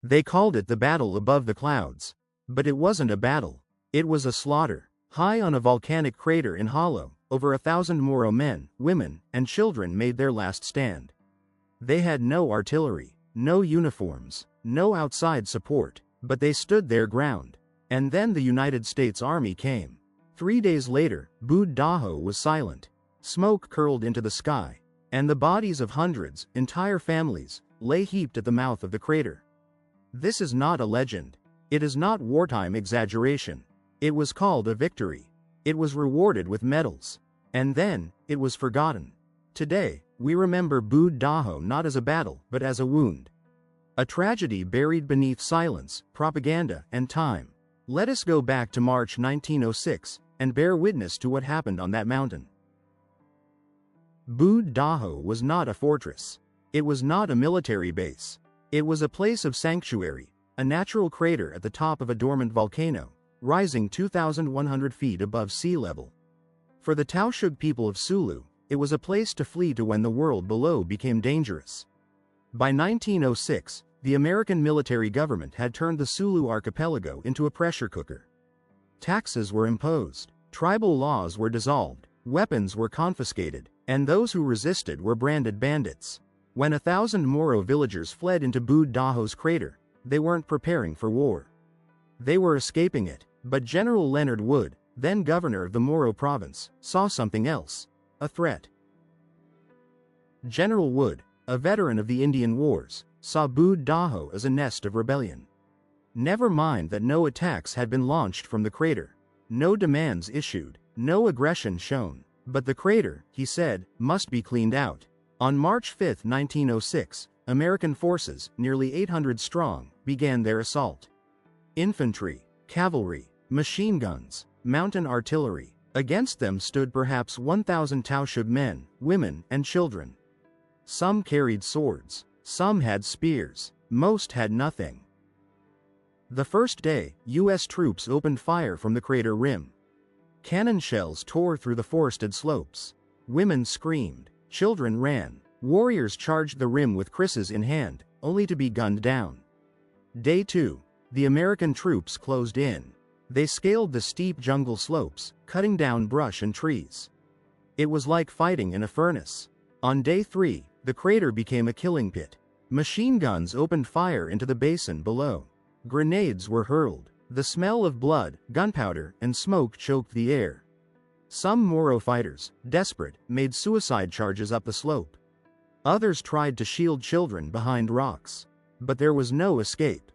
They called it the battle above the clouds. But it wasn't a battle. It was a slaughter. High on a volcanic crater in hollow, over 1,000 Moro men, women, and children made their last stand. They had no artillery, no uniforms, no outside support, but they stood their ground. And then the United States Army came. 3 days later, Bud Dajo was silent. Smoke curled into the sky, and the bodies of hundreds, entire families, lay heaped at the mouth of the crater. This is not a legend. It is not wartime exaggeration. It was called a victory. It was rewarded with medals. And then, it was forgotten. Today, we remember Bud Dajo not as a battle, but as a wound. A tragedy buried beneath silence, propaganda, and time. Let us go back to March 1906, and bear witness to what happened on that mountain. Bud Dajo was not a fortress. It was not a military base. It was a place of sanctuary, a natural crater at the top of a dormant volcano, rising 2,100 feet above sea level. For the Tausug people of Sulu, it was a place to flee to when the world below became dangerous. By 1906, the American military government had turned the Sulu archipelago into a pressure cooker. Taxes were imposed, tribal laws were dissolved, weapons were confiscated, and those who resisted were branded bandits. When 1,000 Moro villagers fled into Bud Dajo's crater, they weren't preparing for war. They were escaping it, but General Leonard Wood, then governor of the Moro province, saw something else, a threat. General Wood, a veteran of the Indian Wars, saw Bud Dajo as a nest of rebellion. Never mind that no attacks had been launched from the crater, no demands issued, no aggression shown, but the crater, he said, must be cleaned out. On March 5, 1906, American forces, nearly 800 strong, began their assault. Infantry, cavalry, machine guns, mountain artillery. Against them stood perhaps 1,000 Tausug men, women, and children. Some carried swords, some had spears, most had nothing. The first day, U.S. troops opened fire from the crater rim. Cannon shells tore through the forested slopes. Women screamed, children ran, warriors charged the rim with krisses in hand, only to be gunned down. Day 2, the American troops closed in. They scaled the steep jungle slopes, cutting down brush and trees. It was like fighting in a furnace. On day 3, the crater became a killing pit. Machine guns opened fire into the basin below. Grenades were hurled. The smell of blood, gunpowder, and smoke choked the air. Some Moro fighters, desperate, made suicide charges up the slope. Others tried to shield children behind rocks. But there was no escape.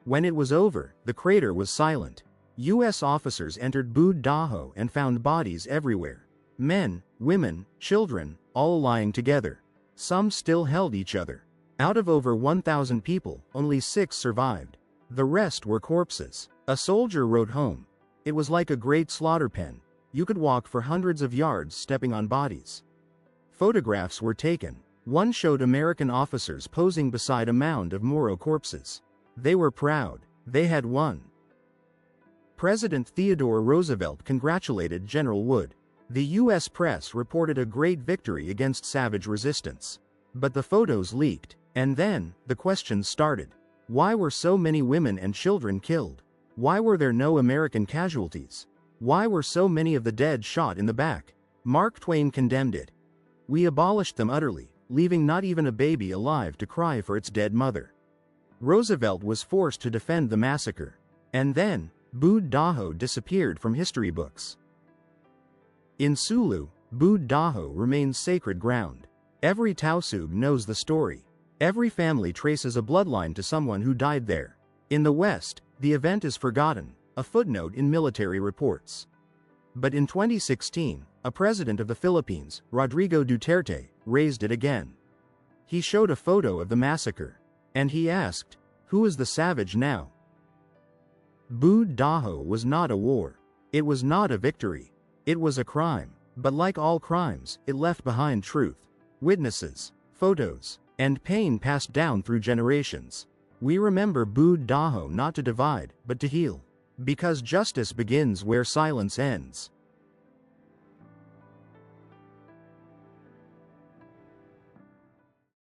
When it was over, the crater was silent. U.S. officers entered Bud Dajo and found bodies everywhere. Men, women, children, all lying together. Some still held each other. Out of over 1,000 people, only 6 survived. The rest were corpses. A soldier wrote home. It was like a great slaughter pen. You could walk for hundreds of yards stepping on bodies. Photographs were taken. One showed American officers posing beside a mound of Moro corpses. They were proud. They had won. President Theodore Roosevelt congratulated General Wood. The U.S. press reported a great victory against savage resistance. But the photos leaked, and then, the questions started. Why were so many women and children killed? Why were there no American casualties? Why were so many of the dead shot in the back? Mark Twain condemned it. We abolished them utterly, leaving not even a baby alive to cry for its dead mother. Roosevelt was forced to defend the massacre. And then, Bud Dajo disappeared from history books. In Sulu, Bud Dajo remains sacred ground. Every Tausug knows the story. Every family traces a bloodline to someone who died there. In the West, the event is forgotten, a footnote in military reports. But in 2016, a president of the Philippines, Rodrigo Duterte, raised it again. He showed a photo of the massacre. And he asked, who is the savage now? Bud Dajo was not a war. It was not a victory. It was a crime. But like all crimes, it left behind truth, witnesses, photos, and pain passed down through generations. We remember Bud Dajo not to divide, but to heal. Because justice begins where silence ends.